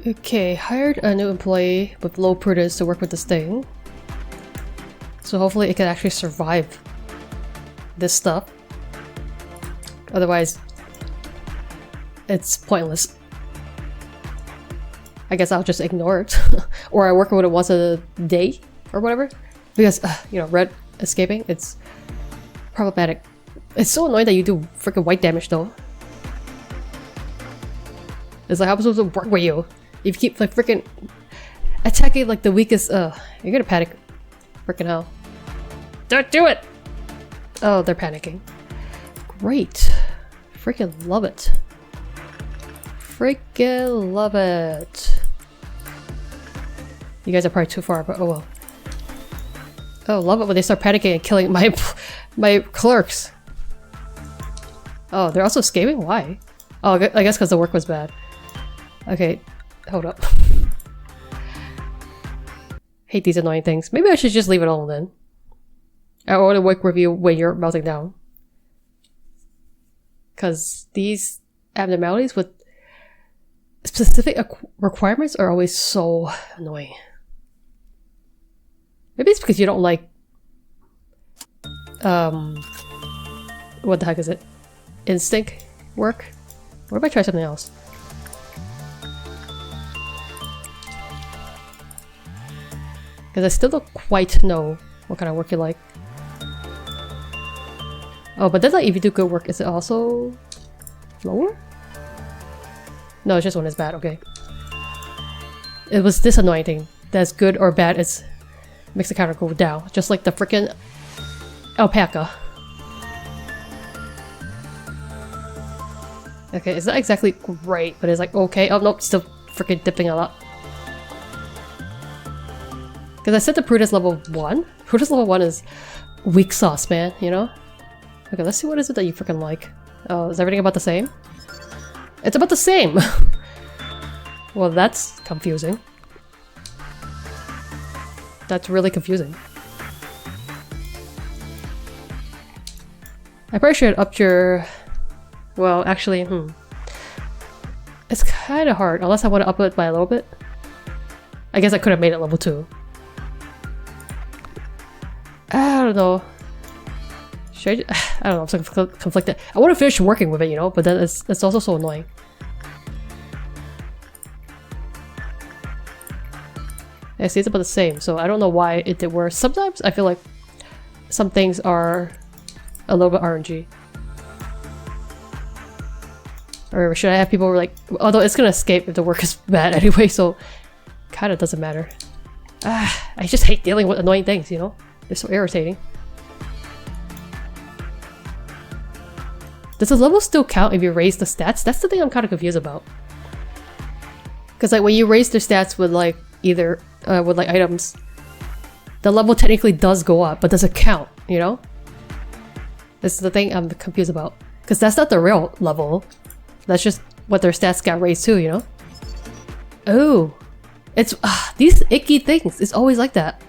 Okay, hired a new employee with low prudence to work with this thing. So hopefully it can actually survive this stuff. Otherwise, it's pointless. I guess I'll just ignore it. Or I work with it once a day or whatever. Because, you know, red escaping, it's problematic. It's so annoying that you do freaking white damage though. It's like, how am I supposed to work with you? If you keep like freaking attacking like the weakest, you're gonna panic. Freaking hell. Don't do it! Oh, they're panicking. Great. Freaking love it. Freaking love it. You guys are probably too far, but oh well. Oh, love it when they start panicking and killing my clerks. Oh, they're also escaping? Why? Oh, I guess because the work was bad. Okay, hold up. Hate these annoying things. Maybe I should just leave it alone then. I want to work with you when you're melting down. Because these abnormalities with specific requirements are always so annoying. Maybe it's because you don't like what the heck is it? Instinct work? What if I try something else? Because I still don't quite know what kind of work you like. Oh, but then like if you do good work, is it also lower? No, it's just when it's bad, okay. It was this annoying thing. That's good or bad, it makes the counter go down. Just like the freaking alpaca. Okay, it's not exactly great, but it's like okay. Oh nope, still freaking dipping a lot. Because I set the prudence level 1. Prudence level 1 is weak sauce, man, you know? Okay, let's see what is it that you freaking like. Oh, is everything about the same? It's about the same! Well, that's confusing. That's really confusing. I probably should up your... Well, actually, it's kind of hard, unless I want to up it by a little bit. I guess I could have made it level 2. I don't know. Should I don't know, I'm so conflicted. I want to finish working with it, you know, but then it's also so annoying. I see it's about the same, so I don't know why it did worse. Sometimes I feel like some things are a little bit RNG. Or should I have people like, although it's gonna escape if the work is bad anyway, so kind of doesn't matter. I just hate dealing with annoying things, you know? They're so irritating. Does the level still count if you raise the stats? That's the thing I'm kind of confused about. Because like when you raise their stats with like either with like items, the level technically does go up, but does it count, you know? This is the thing I'm confused about. Because that's not the real level. That's just what their stats got raised to, you know? Oh. It's these icky things. It's always like that.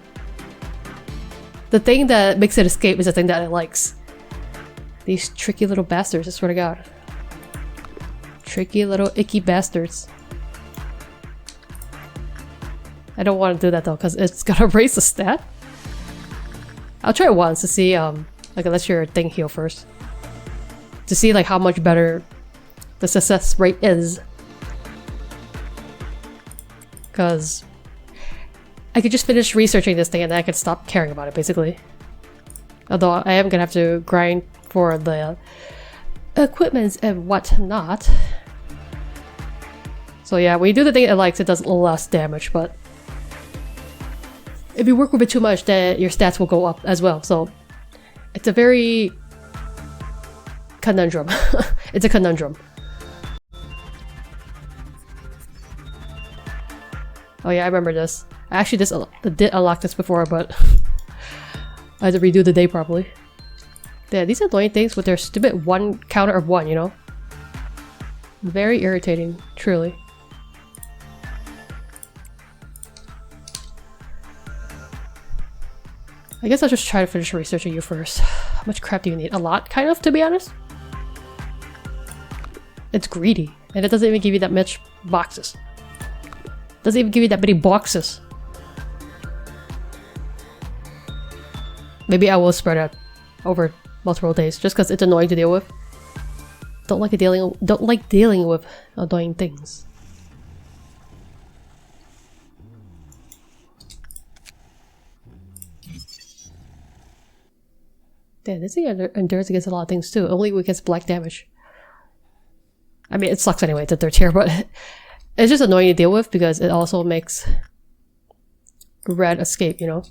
The thing that makes it escape is the thing that it likes. These tricky little bastards, I swear to God. Tricky little icky bastards. I don't want to do that though, because it's gonna raise the stat. I'll try it once to see, like let's your thing heal first. To see like how much better the success rate is. Because I could just finish researching this thing and then I could stop caring about it, basically. Although I am gonna have to grind for the equipments and whatnot. So yeah, when you do the thing it likes, it does less damage, but if you work with it too much, then your stats will go up as well. So it's a very conundrum. It's a conundrum. Oh yeah, I remember this. I actually did unlock this before, but I had to redo the day probably. Yeah, these annoying things with their stupid one counter of 1, you know? Very irritating, truly. I guess I'll just try to finish researching you first. How much crap do you need? A lot, kind of, to be honest. It's greedy, and it doesn't even give you that much boxes. Doesn't even give you that many boxes. Maybe I will spread it over multiple days, just because it's annoying to deal with. Don't like dealing with annoying things. Damn, this thing endures against a lot of things too. Only against black damage. I mean, it sucks anyway, it's a 3rd tier, but it's just annoying to deal with because it also makes red escape, you know?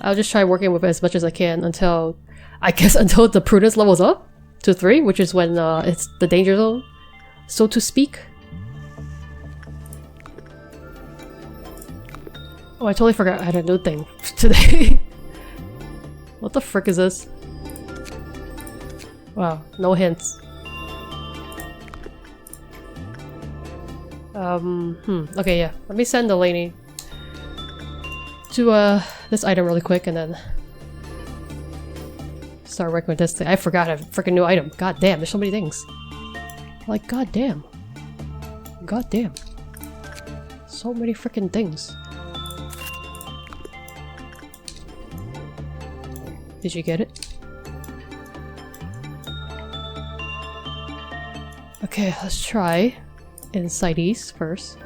I'll just try working with it as much as I can until, I guess, until the prudence levels up to 3, which is when it's the danger zone, so to speak. Oh, I totally forgot I had a new thing today. What the frick is this? Wow, no hints. Okay, yeah. Let me send Delaney to this item really quick and then start working with this thing. I forgot I have a freaking new item. God damn, there's so many things. Like, god damn. God damn. So many freaking things. Did you get it? Okay, let's try inside east first.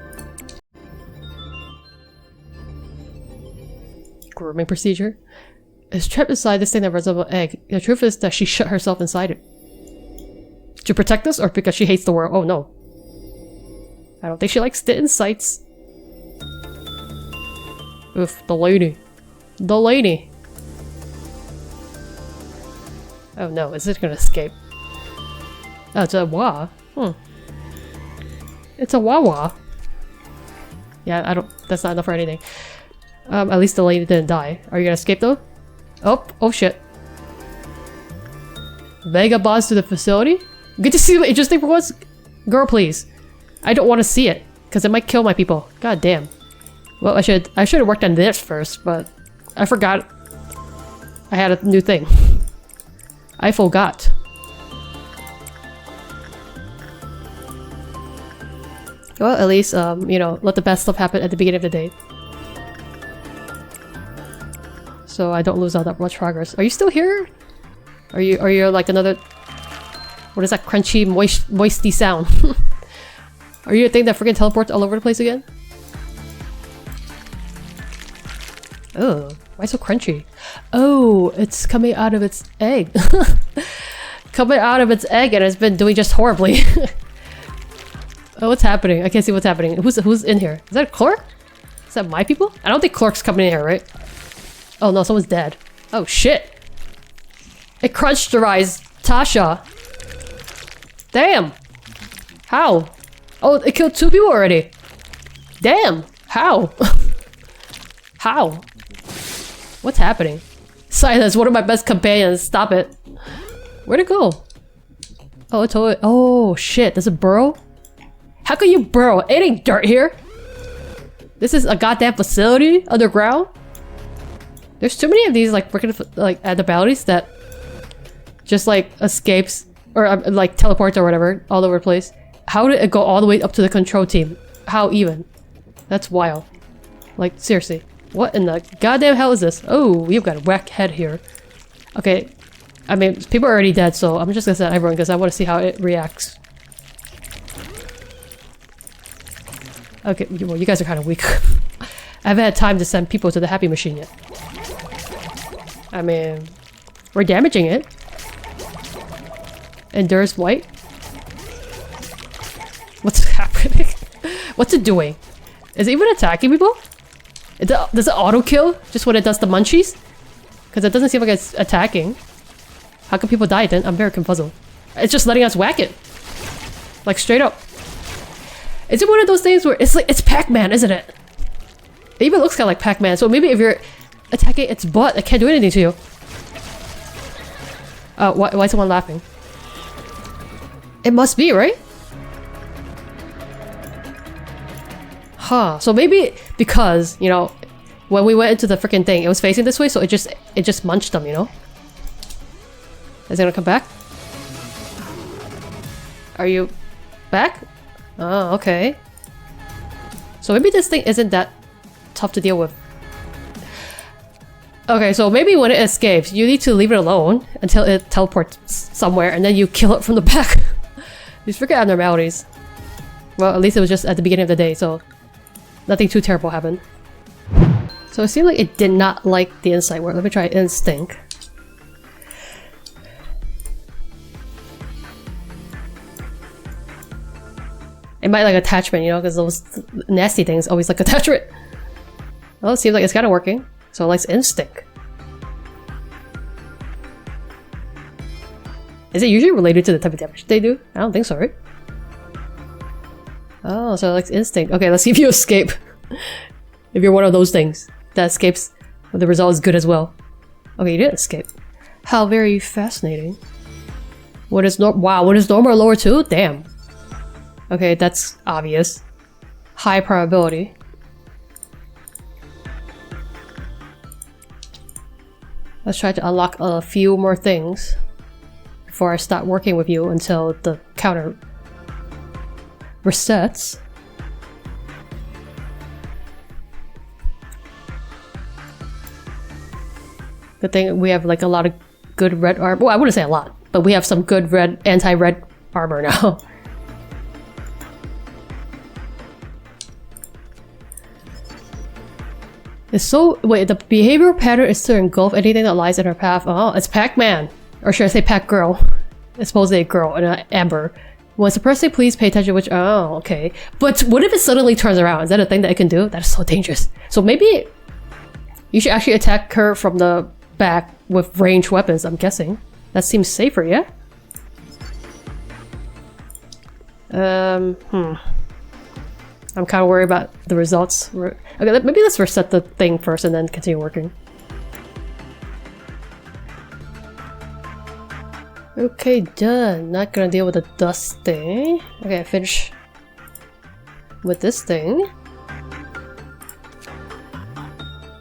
Grooming procedure. Is trapped inside this thing that resembles an egg. The truth is that she shut herself inside it. To protect us or because she hates the world? Oh no. I don't think she likes the insights. Oof, the lady. The lady. Oh no, is it gonna escape? Oh, it's a wah. It's a wah-wah. Yeah, I don't- that's not enough for anything. At least the lady didn't die. Are you gonna escape though? Oh shit. Mega boss to the facility? Get to see what interesting for once? Girl, please. I don't want to see it, because it might kill my people. God damn. Well, I should have worked on this first, but I forgot I had a new thing. I forgot. Well, at least, you know, let the best stuff happen at the beginning of the day. So I don't lose all that much progress. Are you still here? Are you like another... What is that crunchy, moisty sound? Are you a thing that freaking teleports all over the place again? Oh, why so crunchy? Oh, it's coming out of its egg. Coming out of its egg and it's been doing just horribly. Oh, what's happening? I can't see what's happening. Who's in here? Is that Clark? Is that my people? I don't think Clark's coming in here, right? Oh no, someone's dead. Oh shit! It crunched the rise Tasha. Damn! How? Oh, it killed 2 people already. Damn! How? How? What's happening? Silence, one of my best companions. Stop it. Where'd it go? Oh, it's all- oh shit, does it burrow? How can you burrow? It ain't dirt here! This is a goddamn facility underground? There's too many of these like freaking like abnormalities that just like escapes or like teleports or whatever all over the place. How did it go all the way up to the control team? How even? That's wild. Like seriously. What in the goddamn hell is this? Oh, you've got a whack head here. Okay. I mean, people are already dead, so I'm just gonna send everyone because I want to see how it reacts. Okay, well, you guys are kind of weak. I haven't had time to send people to the happy machine yet. I mean, we're damaging it. Endures white. What's happening? What's it doing? Is it even attacking people? Does it auto kill just when it does the munchies? Because it doesn't seem like it's attacking. How can people die then? I'm very confuzzled. It's just letting us whack it. Like straight up. Is it one of those things where it's like, it's Pac-Man, isn't it? It even looks kind of like Pac-Man, so maybe if you're attacking its butt, it can't do anything to you. Why is someone laughing? It must be, right? Huh, so maybe because, you know, when we went into the freaking thing, it was facing this way, so it just munched them, you know? Is it gonna come back? Are you back? Oh, okay. So maybe this thing isn't that tough to deal with. Okay, so maybe when it escapes, you need to leave it alone until it teleports somewhere, and then you kill it from the back. These freaking abnormalities. Well, at least it was just at the beginning of the day, so nothing too terrible happened. So it seemed like it did not like the insight word. Let me try instinct. It might like attachment, you know, because those nasty things always like attachment. Well, it seems like it's kind of working. So it likes instinct. Is it usually related to the type of damage they do? I don't think so, right? Oh, so it likes instinct. Okay, let's see if you escape. If you're one of those things that escapes, but the result is good as well. Okay, you didn't escape. How very fascinating. What is wow, what is normal or lower too? Damn. Okay, that's obvious. High probability. Let's try to unlock a few more things before I start working with you until the counter resets. Good thing we have like a lot of good red armor. Well, I wouldn't say a lot, but we have some good red, anti-red armor now. It's so wait, the behavioral pattern is to engulf anything that lies in her path. Oh, it's Pac-Man. Or should I say Pac-Girl? It's supposedly a girl and an amber. When suppressing, please pay attention which oh, okay. But what if it suddenly turns around? Is that a thing that it can do? That is so dangerous. So maybe you should actually attack her from the back with ranged weapons, I'm guessing. That seems safer, yeah? I'm kind of worried about the results. Okay, maybe let's reset the thing first and then continue working. Okay, done. Not gonna deal with the dust thing. Okay, finish with this thing.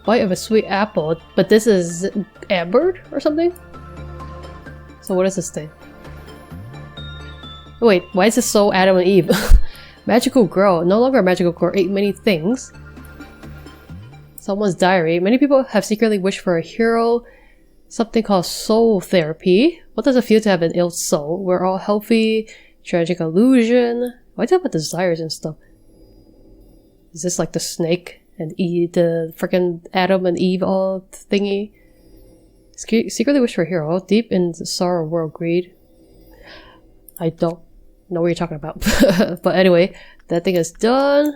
Bite of a sweet apple, but this is ambered or something? So what is this thing? Wait, why is this so Adam and Eve? Magical girl, no longer a magical girl, ate many things. Someone's diary. Many people have secretly wished for a hero. Something called soul therapy. What does it feel to have an ill soul? We're all healthy. Tragic illusion. Why talk about desires and stuff? Is this like the snake and Eve, the freaking Adam and Eve all thingy? Secretly wish for a hero. Deep in the sorrow world greed. I don't know what you're talking about. But anyway, that thing is done.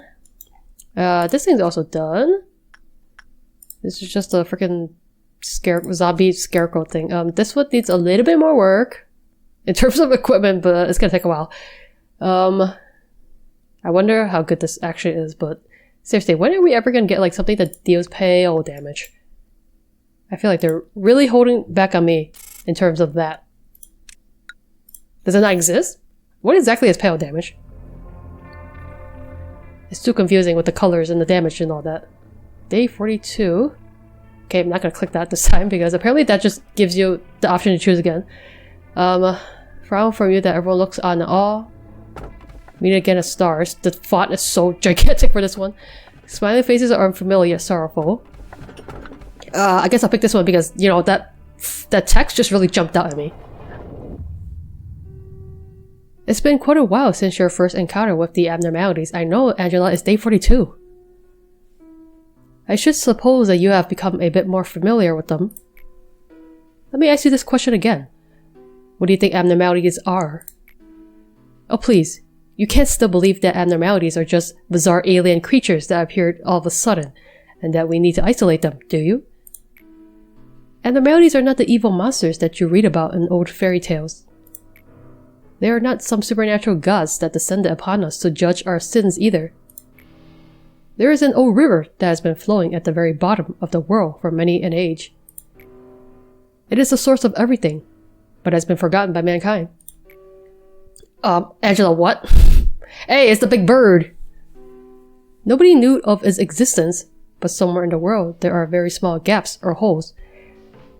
This thing's also done. This is just a freaking zombie scarecrow thing. This one needs a little bit more work in terms of equipment, but it's gonna take a while. I wonder how good this actually is, but seriously, when are we ever gonna get like something that deals pale damage? I feel like they're really holding back on me in terms of that. Does it not exist? What exactly is pale damage? It's too confusing with the colors and the damage and all that. Day 42. Okay, I'm not gonna click that this time because apparently that just gives you the option to choose again. Frown from you that everyone looks on awe. Meet again as stars. The font is so gigantic for this one. Smiling faces are unfamiliar yet sorrowful. I guess I'll pick this one because, you know, that text just really jumped out at me. It's been quite a while since your first encounter with the abnormalities. I know, Angela, it's day 42. I should suppose that you have become a bit more familiar with them. Let me ask you this question again. What do you think abnormalities are? Oh please, you can't still believe that abnormalities are just bizarre alien creatures that appeared all of a sudden, and that we need to isolate them, do you? Abnormalities are not the evil monsters that you read about in old fairy tales. They are not some supernatural gods that descended upon us to judge our sins either. There is an old river that has been flowing at the very bottom of the world for many an age. It is the source of everything, but has been forgotten by mankind. Angela, what? Hey, it's the big bird! Nobody knew of its existence, but somewhere in the world there are very small gaps or holes.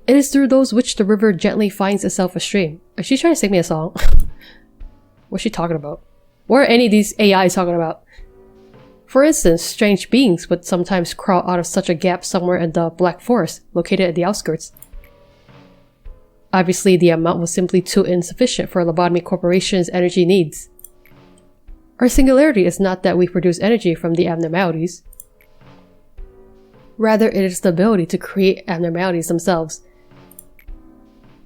It is through those which the river gently finds itself a stream. Is she trying to sing me a song? What's she talking about? What are any of these AIs talking about? For instance, strange beings would sometimes crawl out of such a gap somewhere in the Black Forest, located at the outskirts. Obviously, the amount was simply too insufficient for Lobotomy Corporation's energy needs. Our singularity is not that we produce energy from the abnormalities. Rather, it is the ability to create abnormalities themselves.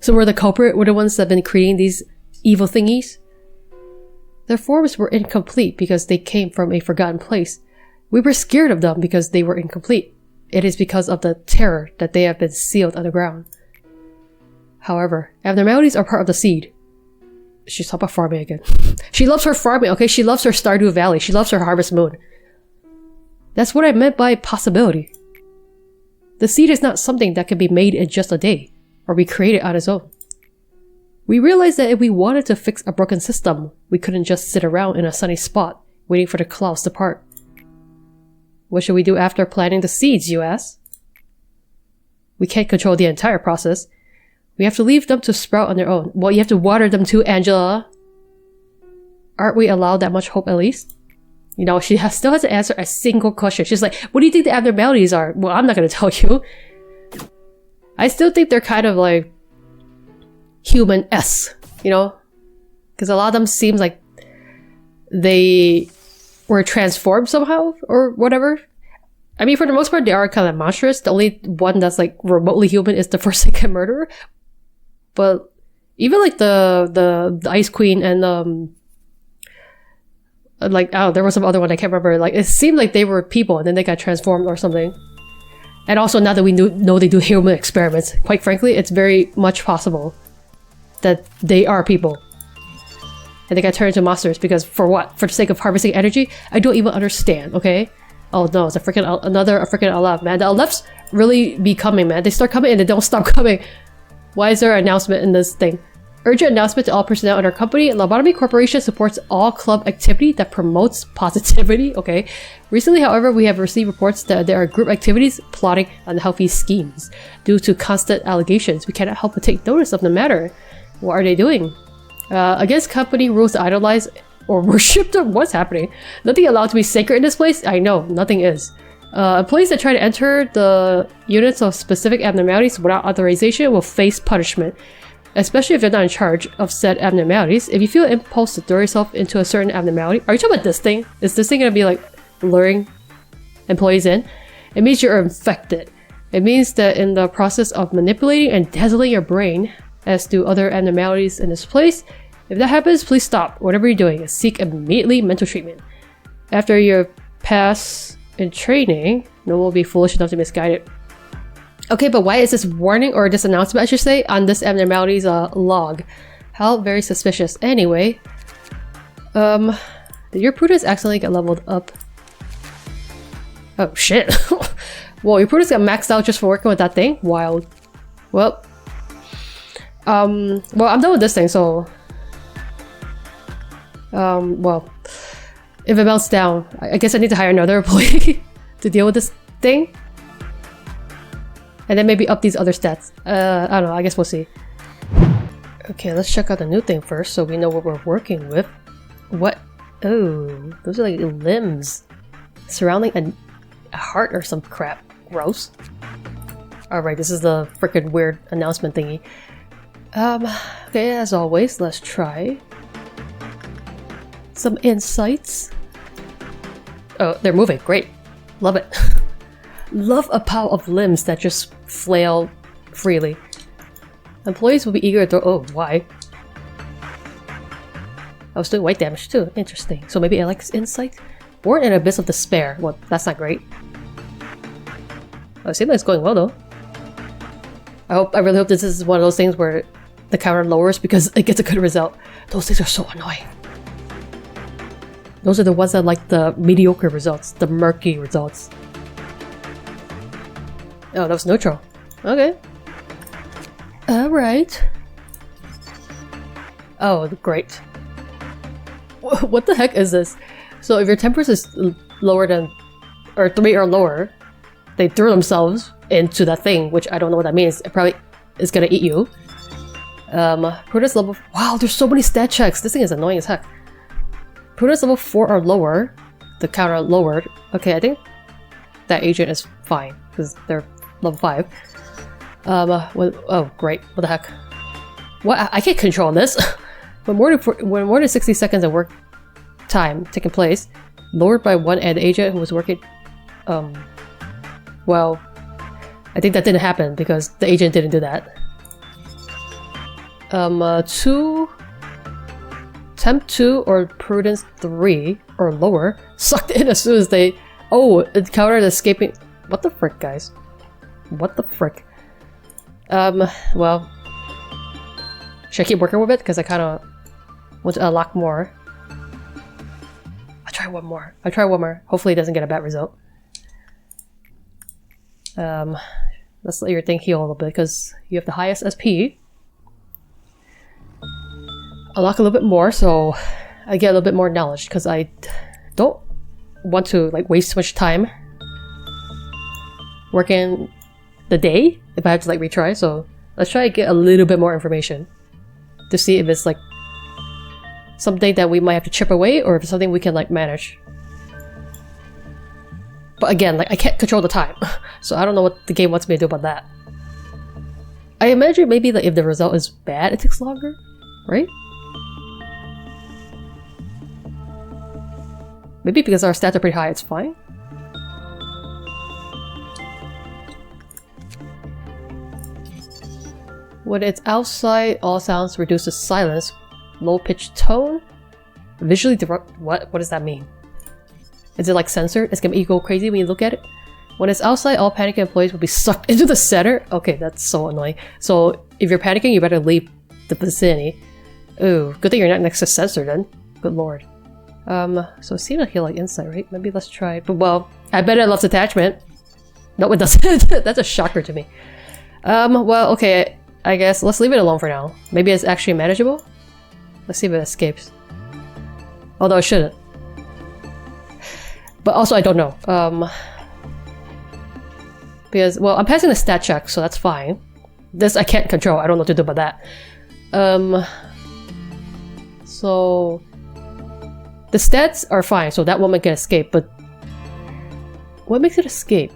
So we're the culprit? We're the ones that have been creating these evil thingies? Their forms were incomplete because they came from a forgotten place. We were scared of them because they were incomplete. It is because of the terror that they have been sealed underground. However, abnormalities are part of the seed. She's talking about farming again. She loves her farming, okay? She loves her Stardew Valley. She loves her Harvest Moon. That's what I meant by possibility. The seed is not something that can be made in just a day, or be created on its own. We realized that if we wanted to fix a broken system, we couldn't just sit around in a sunny spot, waiting for the clouds to part. What should we do after planting the seeds, you ask? We can't control the entire process. We have to leave them to sprout on their own. Well, you have to water them too, Angela. Aren't we allowed that much hope at least? You know, she still hasn't answered a single question. She's like, what do you think the abnormalities are? Well, I'm not going to tell you. I still think they're kind of like human-esque, you know? Because a lot of them seems like they were transformed somehow or whatever. I mean, for the most part, they are kind of monstrous. The only one that's like remotely human is the Forsaken Murderer. But even like the Ice Queen and like, oh, there was some other one I can't remember. Like, it seemed like they were people and then they got transformed or something. And also, now that we know they do human experiments, quite frankly, it's very much possible that they are people. And they got turned into monsters because for what? For the sake of harvesting energy? I don't even understand, okay? Oh no, it's a freaking Aleph, man. The Alephs really be coming, man. They start coming and they don't stop coming. Why is there an announcement in this thing? Urgent announcement to all personnel in our company. Lobotomy Corporation supports all club activity that promotes positivity. Okay. Recently, however, we have received reports that there are group activities plotting unhealthy schemes. Due to constant allegations, we cannot help but take notice of the matter. What are they doing? Against company rules to idolize or worship them? What's happening? Nothing allowed to be sacred in this place? I know, nothing is. Employees that try to enter the units of specific abnormalities without authorization will face punishment. Especially if you're not in charge of said abnormalities. If you feel an impulse to throw yourself into a certain abnormality... Are you talking about this thing? Is this thing gonna be like luring employees in? It means you're infected. It means that in the process of manipulating and dazzling your brain, as do other abnormalities in this place, if that happens, please stop. Whatever you're doing, seek immediately mental treatment. After you pass in training, no one will be foolish enough to misguide it. Okay, but why is this warning or this announcement, I should say, on this abnormalities log? How very suspicious. Anyway, did your prudence accidentally get leveled up? Oh shit! Whoa, your prudence got maxed out just for working with that thing? Wild. Well, I'm done with this thing, so well, if it melts down, I guess I need to hire another employee to deal with this thing. And then maybe up these other stats. I don't know, I guess we'll see. Okay, let's check out the new thing first so we know what we're working with. What? Oh, those are like limbs surrounding a heart or some crap. Gross. Alright, this is the freaking weird announcement thingy. Okay, as always, let's try some insights. Oh, they're moving. Great. Love it. Love a pile of limbs that just flail freely. Employees will be eager to throw— oh, why? I was doing white damage too. Interesting. So maybe Alex's insight? Born in an abyss of despair. Well, that's not great. Oh, it seems like it's going well though. I really hope this is one of those things where the counter lowers because it gets a good result. Those things are so annoying. Those are the ones that like the mediocre results, the murky results. Oh, that was neutral. Okay. Alright. Oh, great. What the heck is this? So if your temperance is lower than— or 3 or lower, they threw themselves into that thing, which I don't know what that means. It probably is gonna eat you. Prudence level— wow, there's so many stat checks! This thing is annoying as heck. prudence level 4 or lower, the counter lowered. Okay, I think that agent is fine because they're level 5. Oh great, what the heck? What? I can't control this. when more than 60 seconds of work time taking place, lowered by one and agent who was working. Well, I think that didn't happen because the agent didn't do that. 2, temp 2 or prudence 3 or lower sucked in as soon as they. Oh, it countered escaping. What the frick, guys? What the frick? Well, should I keep working with it? Because I kind of want to unlock more. I'll try one more. Hopefully it doesn't get a bad result. Let's let your thing heal a little bit because you have the highest SP. Unlock a little bit more so I get a little bit more knowledge because I don't want to like waste too much time working the day if I have to like retry. So let's try to get a little bit more information to see if it's like something that we might have to chip away or if it's something we can like manage. But again, like I can't control the time, so I don't know what the game wants me to do about that. I imagine maybe that if the result is bad, it takes longer, right? Maybe because our stats are pretty high, it's fine. When it's outside, all sounds reduce to silence. Low-pitched tone. Visually what does that mean? Is it like censored? It's gonna make you go crazy when you look at it? When it's outside, all panicking employees will be sucked into the center. Okay, that's so annoying. So if you're panicking, you better leave the vicinity. Ooh, good thing you're not next to censor then. Good lord. So it seems like you're like inside, right? Maybe let's try. But well, I bet it loves attachment. No, it doesn't. That's a shocker to me. Well, okay. I guess let's leave it alone for now. Maybe it's actually manageable. Let's see if it escapes. Although it shouldn't. But also I don't know. Because, well, I'm passing the stat check, so that's fine. This I can't control. I don't know what to do about that. So the stats are fine, so that won't make it escape, but what makes it escape?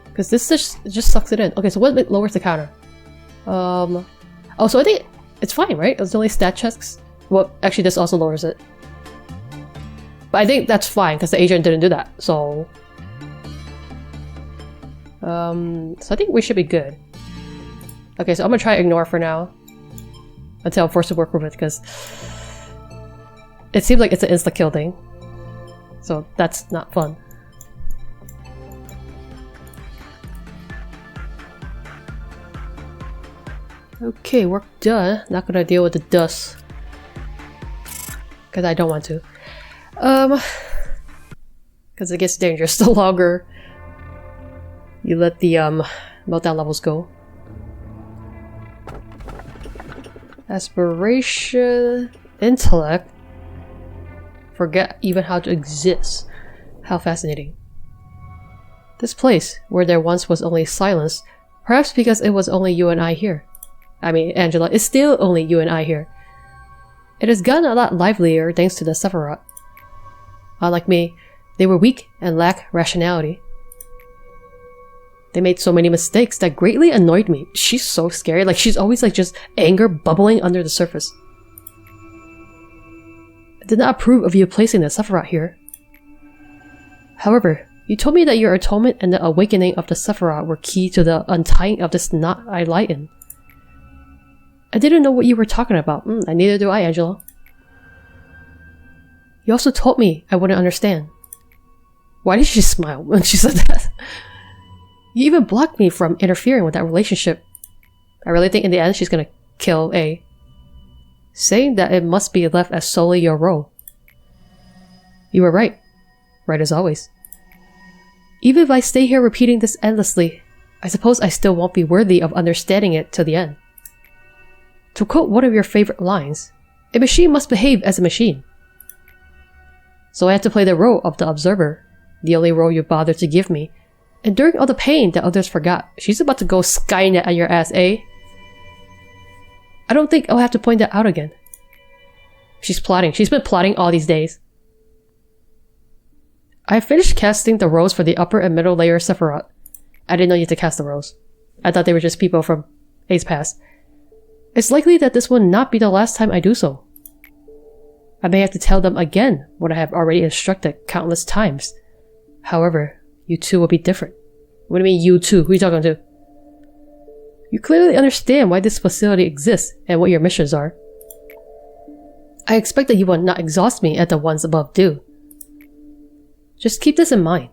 Because this just sucks it in. Okay, so what lowers the counter? Oh, so I think it's fine, right? It's only stat checks. Well, actually, this also lowers it. But I think that's fine because the agent didn't do that. So, so I think we should be good. Okay, so I'm gonna try ignore for now until I'm forced to work with it because it seems like it's an insta kill thing. So that's not fun. Okay, work done. Not gonna deal with the dust because I don't want to. Because it gets dangerous the longer you let the meltdown levels go. Aspiration, intellect, forget even how to exist. How fascinating. This place, where there once was only silence, perhaps because it was only you and I here. I mean, Angela, it's still only you and I here. It has gotten a lot livelier thanks to the Sephiroth. Unlike me, they were weak and lacked rationality. They made so many mistakes that greatly annoyed me. She's so scary, like she's always like just anger bubbling under the surface. I did not approve of you placing the Sephiroth here. However, you told me that your atonement and the awakening of the Sephiroth were key to the untying of this knot I lie in. I didn't know what you were talking about. And neither do I, Angela. You also told me I wouldn't understand. Why did she smile when she said that? You even blocked me from interfering with that relationship. I really think in the end she's gonna kill A. Saying that it must be left as solely your role. You were right. Right as always. Even if I stay here repeating this endlessly, I suppose I still won't be worthy of understanding it till the end. To quote one of your favorite lines, a machine must behave as a machine. So I had to play the role of the observer, the only role you bothered to give me, enduring all the pain that others forgot. She's about to go Skynet on your ass, eh? I don't think I'll have to point that out again. She's plotting. She's been plotting all these days. I finished casting the rows for the upper and middle layer Sephiroth. I didn't know you had to cast the rows. I thought they were just people from Ace Past. It's likely that this will not be the last time I do so. I may have to tell them again what I have already instructed countless times. However, you two will be different. What do you mean, you two? Who are you talking to? You clearly understand why this facility exists and what your missions are. I expect that you will not exhaust me as the ones above do. Just keep this in mind.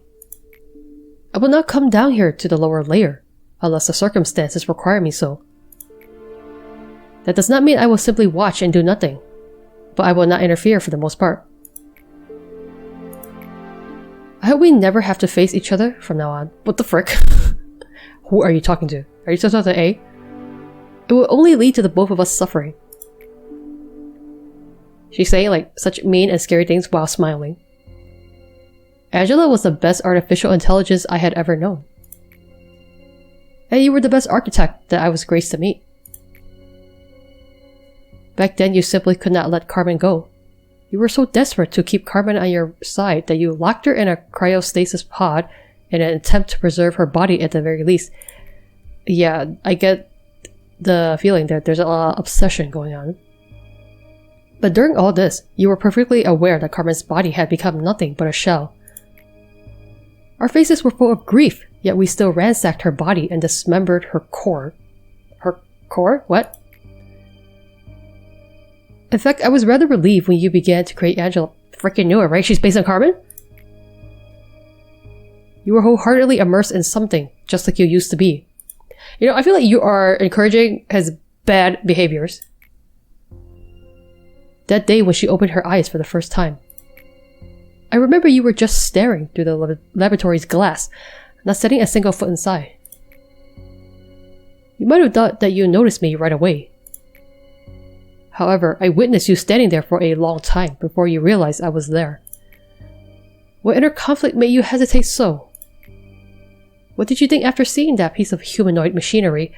I will not come down here to the lower layer, unless the circumstances require me so. That does not mean I will simply watch and do nothing, but I will not interfere for the most part. I hope we never have to face each other from now on. What the frick? Who are you talking to? Are you still talking to A? It will only lead to the both of us suffering. She's saying like such mean and scary things while smiling. Angela was the best artificial intelligence I had ever known. And you were the best architect that I was graced to meet. Back then you simply could not let Carmen go. You were so desperate to keep Carmen on your side that you locked her in a cryostasis pod in an attempt to preserve her body at the very least. Yeah, I get the feeling that there's a lot of obsession going on. But during all this, you were perfectly aware that Carmen's body had become nothing but a shell. Our faces were full of grief, yet we still ransacked her body and dismembered her core. Her core? What? In fact, I was rather relieved when you began to create Angela. Freaking knew it, right? She's based on Carmen? You were wholeheartedly immersed in something, just like you used to be. You know, I feel like you are encouraging his bad behaviors. That day when she opened her eyes for the first time. I remember you were just staring through the laboratory's glass, not setting a single foot inside. You might have thought that you noticed me right away. However, I witnessed you standing there for a long time before you realized I was there. What inner conflict made you hesitate so? What did you think after seeing that piece of humanoid machinery,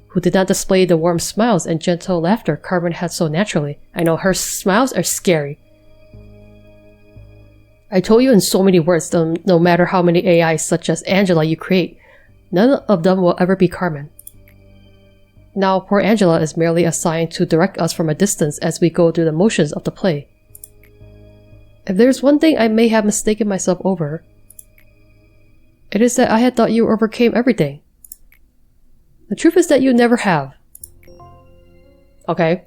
who did not display the warm smiles and gentle laughter Carmen had so naturally? I know, her smiles are scary. I told you in so many words that no matter how many AIs such as Angela you create, none of them will ever be Carmen. Now, poor Angela is merely assigned to direct us from a distance as we go through the motions of the play. If there's one thing I may have mistaken myself over, it is that I had thought you overcame everything. The truth is that you never have. Okay.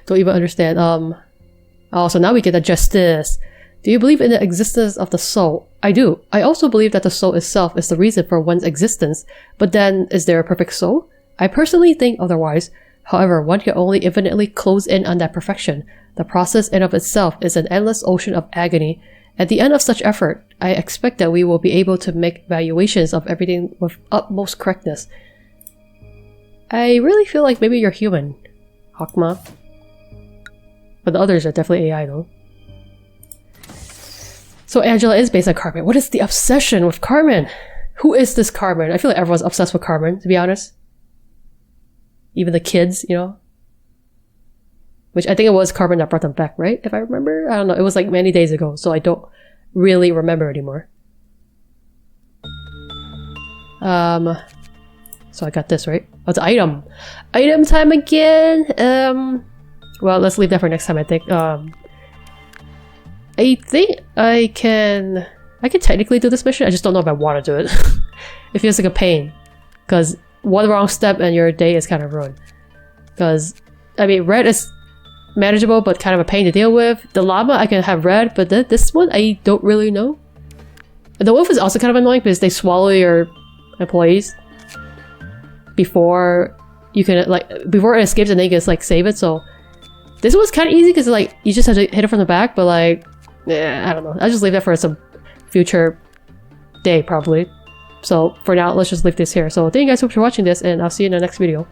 Don't even understand. Oh, so now we get the justice. Do you believe in the existence of the soul? I do. I also believe that the soul itself is the reason for one's existence, but then, is there a perfect soul? I personally think otherwise. However, one can only infinitely close in on that perfection. The process in of itself is an endless ocean of agony. At the end of such effort, I expect that we will be able to make evaluations of everything with utmost correctness. I really feel like maybe you're human, Hakma. But the others are definitely AI though. So Angela is based on Carmen. What is the obsession with Carmen? Who is this Carmen? I feel like everyone's obsessed with Carmen, to be honest. Even the kids, you know? Which I think it was Carmen that brought them back, right? If I remember? I don't know. It was like many days ago, so I don't really remember anymore. So I got this, right? Oh, it's item. Item time again! Well, let's leave that for next time, I think. I think I can technically do this mission. I just don't know if I want to do it. It feels like a pain. Because one wrong step and your day is kind of ruined. Because, I mean, red is manageable but kind of a pain to deal with. The llama, I can have red, but this one, I don't really know. The wolf is also kind of annoying because they swallow your employees before you can, like, before it escapes and then you can, like, save it, so this one's kind of easy because, like, you just have to hit it from the back, but, like, I don't know. I'll just leave that for some future day, probably. So, for now, let's just leave this here. So, thank you guys so much for watching this, and I'll see you in the next video.